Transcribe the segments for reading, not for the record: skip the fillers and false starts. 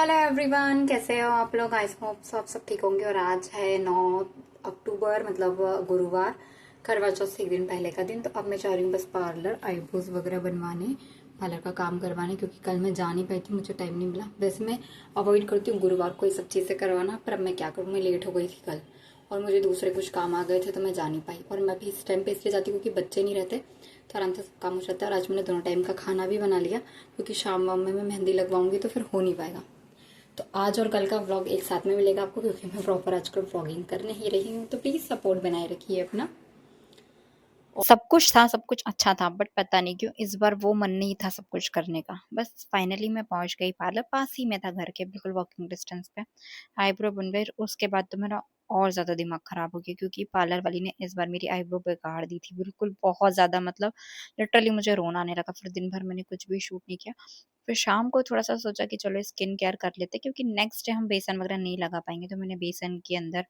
Hello everyone, कैसे हो आप लोग। आई होप सब ठीक होंगे। और आज है 9 अक्टूबर, मतलब गुरुवार, करवा चौथ से एक दिन पहले का दिन। तो अब मैं जा रही हूँ बस पार्लर, आईब्रोज वगैरह बनवाने, पार्लर का काम करवाने, क्योंकि कल मैं जा नहीं पाई थी, मुझे टाइम नहीं मिला। वैसे मैं अवॉइड करती हूँ गुरुवार को ये सब चीज़ें करवाना, पर अब मैं क्या करूँ, मैं लेट हो गई थी कल और मुझे दूसरे कुछ काम आ गए थे तो मैं जा नहीं पाई। और मैं भी इस टाइम पे इसलिए जाती हूँ क्योंकि बच्चे नहीं रहते तो आराम से सब काम हो जाता है। और आज मैंने दोनों टाइम का खाना भी बना लिया, क्योंकि शाम वाम में मैं मेहंदी लगवाऊंगी तो फिर हो नहीं पाएगा। तो आज और कल का व्लॉग एक साथ में मिलेगा आपको, क्योंकि मैं प्रॉपर आजकल व्लॉगिंग करने ही रही हूँ। तो प्लीज़ सपोर्ट बनाए रखिए अपना। सब कुछ था, सब कुछ अच्छा था, बट पता नहीं क्यों इस बार वो मन नहीं था सब कुछ करने का। बस फाइनली मैं पहुंच गई पार्लर, पास ही में था घर के, बिल्कुल वॉकिंग डिस्टेंस पे। आईब्रो बन गई। उसके बाद तो मेरा और ज्यादा दिमाग खराब हो गया, क्योंकि पार्लर वाली ने इस बार मेरी आईब्रो बिगाड़ दी थी बिल्कुल, बहुत ज्यादा। मतलब लिटरली मुझे रोना आने लगा। फिर दिन भर मैंने कुछ भी शूट नहीं किया। फिर शाम को थोड़ा सा सोचा कि चलो स्किन केयर कर लेते, क्योंकि नेक्स्ट डे हम बेसन वगैरह नहीं लगा पाएंगे। तो मैंने बेसन के अंदर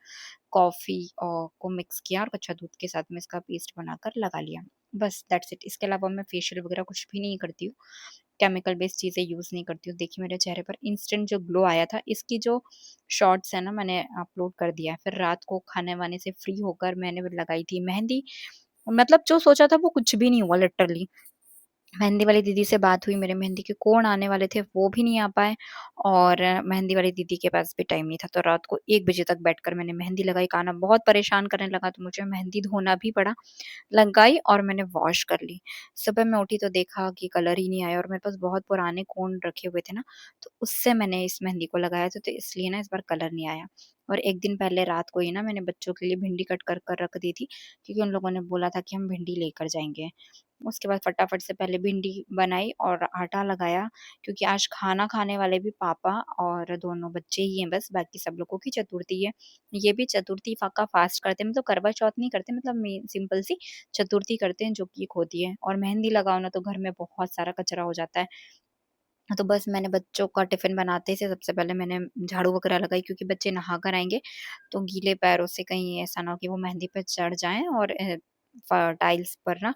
कॉफ़ी को मिक्स किया और कच्चा दूध के साथ में इसका पेस्ट बनाकर लगा लिया। बस दैट्स इट। इसके अलावा मैं फेशियल वगैरह कुछ भी नहीं करती हूँ, केमिकल बेस्ड चीज़ें यूज़ नहीं करती हूँ। देखिए मेरे चेहरे पर इंस्टेंट जो ग्लो आया था, इसकी जो शॉर्ट्स है ना, मैंने अपलोड कर दिया है। फिर रात को खाने वाने से फ्री होकर मैंने लगाई थी मेहंदी। मतलब जो सोचा था वो कुछ भी नहीं हुआ लिटरली। मेहंदी वाली दीदी से बात हुई, मेरे मेहंदी के कोण आने वाले थे, वो भी नहीं आ पाए। और मेहंदी वाली दीदी के पास भी टाइम नहीं था, तो रात को 1 बजे तक बैठकर मैंने मेहंदी लगाई। कान्हा बहुत परेशान करने लगा, तो मुझे मेहंदी धोना भी पड़ा। लगाई और मैंने वॉश कर ली। सुबह मैं उठी तो देखा कि कलर ही नहीं आया, और मेरे पास बहुत पुराने कोण रखे हुए थे ना, तो उससे मैंने इस मेहंदी को लगाया था, तो इसलिए ना इस बार कलर नहीं आया। और 1 दिन पहले रात को ही ना मैंने बच्चों के लिए भिंडी कट कर कर रख दी थी, क्योंकि उन लोगों ने बोला था कि हम भिंडी लेकर जाएँगे। उसके बाद फटाफट से पहले भिंडी बनाई और आटा लगाया, क्योंकि आज खाना खाने वाले भी पापा और दोनों बच्चे ही हैं बस, बाकी सब लोगों की चतुर्थी है। ये भी चतुर्थी का फास्ट करते हैं, मतलब करवा चौथ नहीं करते, मतलब सिंपल सी चतुर्थी करते हैं, जो कि एक होती है। और मेहंदी लगाओ ना तो घर में बहुत सारा कचरा हो जाता है। तो बस मैंने बच्चों का टिफिन बनाते से सबसे पहले मैंने झाड़ू वगैरह लगाई, क्योंकि बच्चे नहा कर आएंगे, तो गीले पैरों से कहीं ऐसा ना हो कि वो मेहंदी पे चढ़ जाएं और टाइल्स पर ना,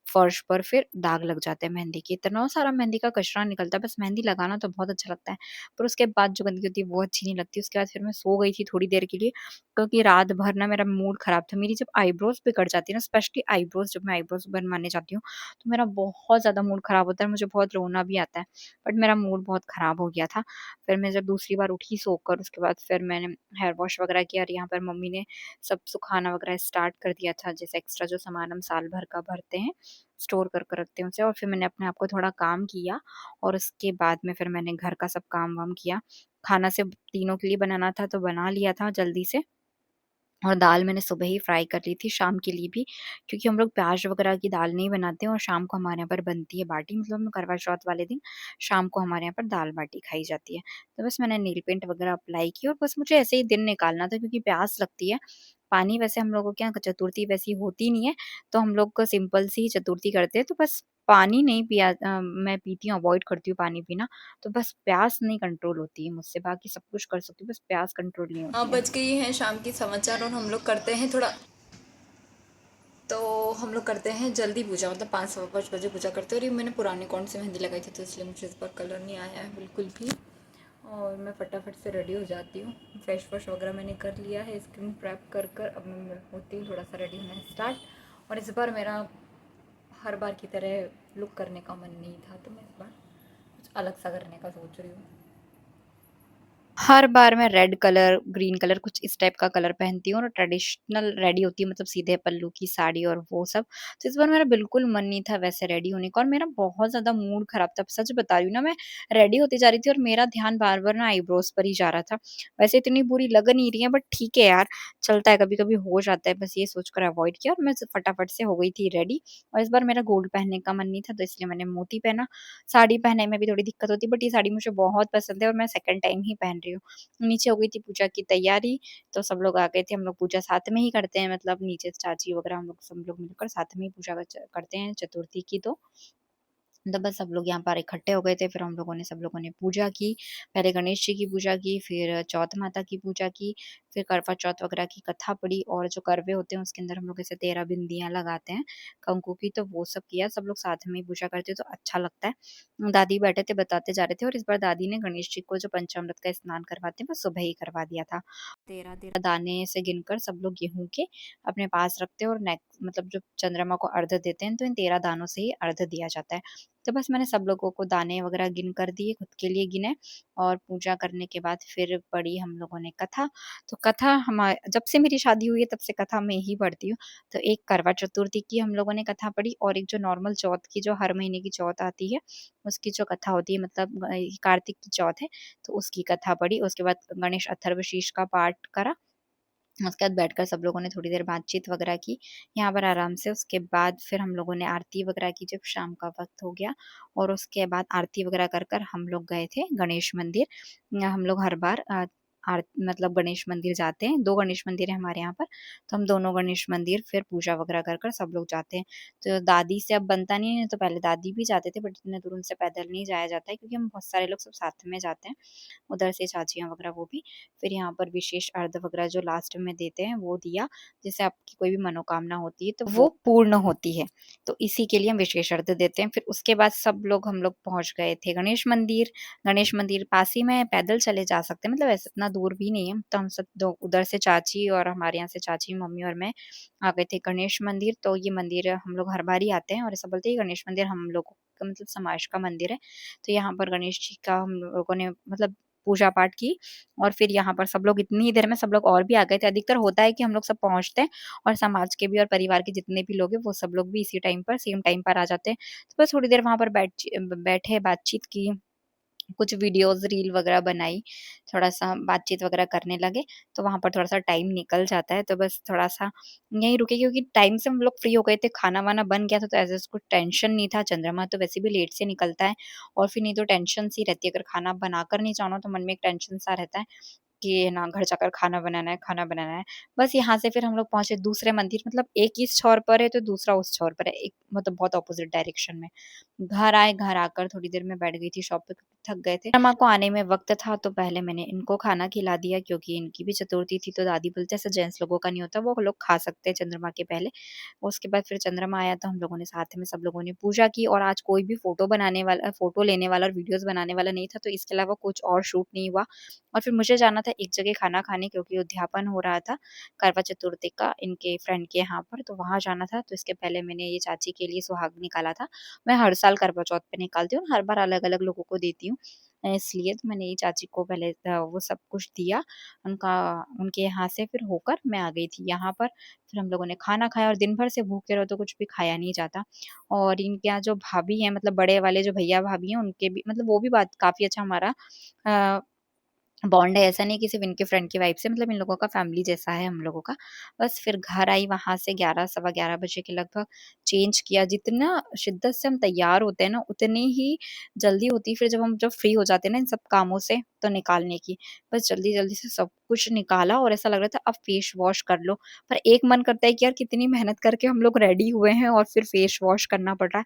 फर्श पर फिर दाग लग जाते हैं मेहंदी के। इतना सारा मेहंदी का कचरा निकलता है। बस मेहंदी लगाना तो बहुत अच्छा लगता है, पर उसके बाद जो गंदगी होती है वो अच्छी नहीं लगती। उसके बाद फिर मैं सो गई थी थोड़ी देर के लिए, क्योंकि रात भर ना मेरा मूड खराब था। मेरी जब आईब्रोज बिगड़ जाती है ना, स्पेशली आईब्रोज, जब मैं आईब्रोज बनवाने जाती हूँ, तो मेरा बहुत ज्यादा मूड खराब होता है, मुझे बहुत रोना भी आता है। बट मेरा मूड बहुत ख़राब हो गया था। फिर मैं जब दूसरी बार उठी सोकर, उसके बाद फिर मैंने हेयर वॉश वग़ैरह किया, और यहाँ पर मम्मी ने सब सुखाना वग़ैरह स्टार्ट कर दिया था। जैसे एक्स्ट्रा जो सामान हम साल भर का भरते हैं, स्टोर कर कर रखते हैं उसे। और फिर मैंने अपने आप को थोड़ा काम किया, और उसके बाद में फिर मैंने घर का सब काम-वाम किया। खाना सिर्फ़ तीनों के लिए बनाना था, तो बना लिया था जल्दी से। और दाल मैंने सुबह ही फ्राई कर ली थी शाम के लिए भी, क्योंकि हम लोग प्याज वगैरह की दाल नहीं बनाते हैं, और शाम को हमारे यहाँ पर बनती है बाटी, मतलब करवा चौथ वाले दिन शाम को हमारे यहाँ पर दाल बाटी खाई जाती है। तो बस मैंने नील पेंट वगैरह अप्लाई की, और बस मुझे ऐसे ही दिन निकालना था, क्योंकि प्यास लगती है। पानी वैसे हम लोगों के यहाँ चतुर्थी वैसी होती नहीं है, तो हम लोग सिंपल सी ही चतुर्थी करते हैं। तो बस पानी नहीं पिया, मैं पीती हूँ, अवॉइड करती हूँ पानी पीना। तो बस प्यास नहीं कंट्रोल होती है मुझसे, बाकी सब कुछ कर सकती हूँ, बस प्यास कंट्रोल नहीं हाँ, होती है। बज गई हैं शाम की समाचार और हम लोग करते हैं थोड़ा। तो हम लोग करते हैं जल्दी पूजा, मतलब 5 सवा 5 बजे पूजा करते हैं। और ये मैंने पुराने अकाउंट से मेहंदी लगाई थी, तो इसलिए मुझे इस बार कलर नहीं आया है बिल्कुल भी। और मैं फटाफट से रेडी हो जाती हूँ। फेस वॉश वगैरह मैंने कर लिया है, स्किन प्रेप कर कर अब मैं होती हूँ थोड़ा सा रेडी होना स्टार्ट। और इस बार मेरा हर बार की तरह लुक करने का मन नहीं था, तो मैं इस बार कुछ अलग सा करने का सोच रही हूँ। हर बार मैं रेड कलर, ग्रीन कलर, कुछ इस टाइप का कलर पहनती हूँ, और ट्रेडिशनल रेडी होती हूँ, मतलब सीधे पल्लू की साड़ी और वो सब। तो इस बार मेरा बिल्कुल मन नहीं था वैसे रेडी होने का, और मेरा बहुत ज़्यादा मूड खराब था। सच बता रही हूँ ना, मैं रेडी होती जा रही थी और मेरा ध्यान बार-बार ना आईब्रोज पर ही जा रहा था। वैसे इतनी बुरी लग नहीं रही है, बट ठीक है यार, चलता है, कभी-कभी हो जाता है। बस ये सोचकर अवॉइड किया, और मैं फटाफट से हो गई थी रेडी। और इस बार मेरा गोल्ड पहनने का मन नहीं था, तो इसलिए मैंने मोती पहना। साड़ी पहनने में भी थोड़ी दिक्कत होती है, बट ये साड़ी मुझे बहुत पसंद है, और मैं सेकंड टाइम ही पहन रही हूँ। नीचे हो गई थी पूजा की तैयारी, तो सब लोग आ गए थे। हम लोग पूजा साथ में ही करते हैं, मतलब नीचे चाची वगैरह हम लोग सब लोग मिलकर साथ में ही पूजा करते हैं चतुर्थी की। तो बस सब लोग यहाँ पर इकट्ठे हो गए थे। फिर हम लोगों ने सब लोगों ने पूजा की। पहले गणेश जी की पूजा की, फिर चौथ माता की पूजा की, फिर करवा चौथ वगैरह की कथा पढ़ी और जो करवे होते हैं उसके अंदर हम लोग ऐसे 13 बिंदियाँ लगाते हैं कंकु की, तो वो सब किया। सब लोग साथ में ही पूजा करते हैं तो अच्छा लगता है। दादी बैठे थे बताते जा रहे थे और इस बार दादी ने गणेश जी को जो पंचामृत का स्नान करवाते हैं वो सुबह ही करवा दिया था। 13-13 दाने से गिनकर सब लोग गेहूँ के अपने पास रखते हैं और मतलब जो चंद्रमा को अर्घ्य देते हैं तो इन 13 दानों से ही अर्घ्य दिया जाता है। तो बस मैंने सब लोगों को दाने वगैरह गिन कर दिए, खुद के लिए गिने और पूजा करने के बाद फिर पढ़ी हम लोगों ने कथा। तो कथा हमा जब से मेरी शादी हुई है तब से कथा मैं ही पढ़ती हूँ। तो एक करवा चतुर्थी की हम लोगों ने कथा पढ़ी और एक जो नॉर्मल चौथ की जो हर महीने की चौथ आती है, उसकी जो कथा होती है मतलब कार्तिक की चौथ है, तो उसकी कथा पढ़ी। उसके बाद गणेश अथर्वशीष का पाठ करा। उसके बाद बैठकर सब लोगों ने थोड़ी देर बातचीत वगैरह की, यहाँ पर आराम से। उसके बाद फिर हम लोगों ने आरती वगैरह की जब शाम का वक़्त हो गया और उसके बाद आरती वगैरह कर कर हम लोग गए थे गणेश मंदिर। हम लोग हर बार मतलब गणेश मंदिर जाते हैं, 2 गणेश मंदिर है हमारे यहाँ पर, तो हम दोनों गणेश मंदिर फिर पूजा वगैरह कर कर सब लोग जाते हैं। तो दादी से अब बनता नहीं है, तो पहले दादी भी जाते थे बट इतने दूर उनसे पैदल नहीं जाया जाता है क्योंकि हम बहुत सारे लोग सब साथ में जाते हैं। उधर से चाचियाँ वगैरह वो भी। फिर यहाँ पर विशेष अर्घ वगैरह जो लास्ट में देते हैं वो दिया, जैसे आपकी कोई भी मनोकामना होती है तो वो पूर्ण होती है। तो इसी के लिए हम विशेष अर्घ देते हैं। फिर उसके बाद सब लोग हम लोग पहुँच गए थे गणेश मंदिर। गणेश मंदिर पास ही में है, पैदल चले जा सकते हैं, मतलब ऐसे इतना दूर भी नहीं है। तो हम सब दो उधर से चाची और हमारे यहाँ से चाची, मम्मी और मैं आ गए थे गणेश मंदिर। तो ये मंदिर हम लोग हर बार ही आते हैं और ऐसा बोलते हैं गणेश मंदिर हम लोगों का मतलब समाज का मंदिर है। तो यहाँ पर गणेश जी का हम लोगों ने मतलब पूजा पाठ की और फिर यहाँ पर सब लोग इतनी देर में सब लोग और भी आ गए थे। अधिकतर होता है कि हम लोग सब पहुँचते हैं और समाज के भी और परिवार के जितने भी लोग हैं वो सब लोग भी इसी टाइम पर सेम टाइम पर आ जाते हैं। तो बस थोड़ी देर वहाँ पर बैठे बातचीत की, कुछ वीडियोज़ रील वगैरह बनाई, थोड़ा-सा बातचीत वगैरह करने लगे, तो वहाँ पर थोड़ा-सा टाइम निकल जाता है। तो बस थोड़ा-सा यहीं रुके क्योंकि टाइम से हम लोग फ्री हो गए थे, खाना-वाना बन गया था तो ऐसा कुछ टेंशन नहीं था। चंद्रमा तो वैसे भी लेट से निकलता है और फिर नहीं तो टेंशन सी रहती है। अगर खाना बनाकर नहीं जाना तो मन में एक टेंशन सा रहता है कि ना घर जाकर खाना बनाना है, खाना बनाना है। बस यहाँ से फिर हम लोग पहुँचे दूसरे मंदिर, मतलब एक इस छोर पर है तो दूसरा उस छोर पर है, एक मतलब बहुत अपोज़िट डायरेक्शन में। घर आए, घर आकर थोड़ी देर मैं बैठ गई थी शॉप पे क्योंकि थक गए थे। अम्मा को आने में वक़्त था तो पहले मैंने इनको खाना खिला दिया क्योंकि इनकी भी चतुर्थी थी, तो दादी बोलते हैं ऐसे जेंट्स लोगों का नहीं होता, वो लोग खा सकते हैं चंद्रमा के पहले। उसके बाद फिर चंद्रमा आया तो हम लोगों ने साथ में सब लोगों ने पूजा की और आज कोई भी फ़ोटो लेने वाला और वीडियोज़ बनाने वाला नहीं था, तो इसके अलावा कुछ और शूट नहीं हुआ। और फिर मुझे जाना था एक जगह खाना खाने क्योंकि उद्यापन हो रहा था करवा चतुर्थी का इनके फ्रेंड के यहाँ पर, तो वहाँ जाना था। तो इसके पहले मैंने ये चाची के लिए सुहाग निकाला था। मैं हर साल करवा चौथ पे निकालती हूँ, हर बार अलग-अलग लोगों को देती हूँ। इसलिए तो मैंने ये चाची को पहले वो सब कुछ दिया, उनका उनके यहाँ से फिर होकर मैं आ गई थी यहाँ पर। फिर हम लोगों ने खाना खाया और दिन भर से भूखे रहो तो कुछ भी खाया नहीं जाता। और इनके यहाँ जो भाभी हैं मतलब बड़े वाले जो भैया-भाभी हैं उनके भी मतलब वो भी बात काफ़ी अच्छा हमारा अ बॉन्ड है, ऐसा नहीं है कि सिर्फ़ इनके फ्रेंड की वाइब से, मतलब इन लोगों का फैमिली जैसा है हम लोगों का। बस फिर घर आई वहाँ से 11 सवा 11 बजे के लगभग चेंज किया। जितना शिद्दत से हम तैयार होते हैं ना, उतनी ही जल्दी होती है फिर जब फ्री हो जाते हैं ना इन सब कामों से, तो निकालने की। बस जल्दी-जल्दी से सब कुछ निकाला और ऐसा लग रहा था अब फेस वॉश कर लो। पर एक मन करता है कि यार कितनी मेहनत करके हम लोग रेडी हुए हैं और फिर फेस वॉश करना पड़ रहा है।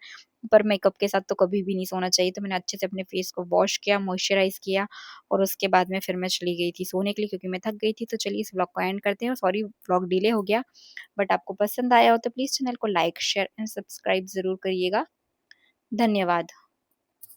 पर मेकअप के साथ तो कभी भी नहीं सोना चाहिए, तो मैंने अच्छे से अपने फेस को वॉश किया, मॉइस्चराइज़ किया और उसके बाद में फिर मैं चली गई थी सोने के लिए क्योंकि मैं थक गई थी। तो चलिए इस व्लॉग को एंड करते हैं और सॉरी व्लॉग डिले हो गया। बट आपको पसंद आया हो तो प्लीज़ चैनल को लाइक, शेयर एंड सब्सक्राइब ज़रूर करिएगा। धन्यवाद।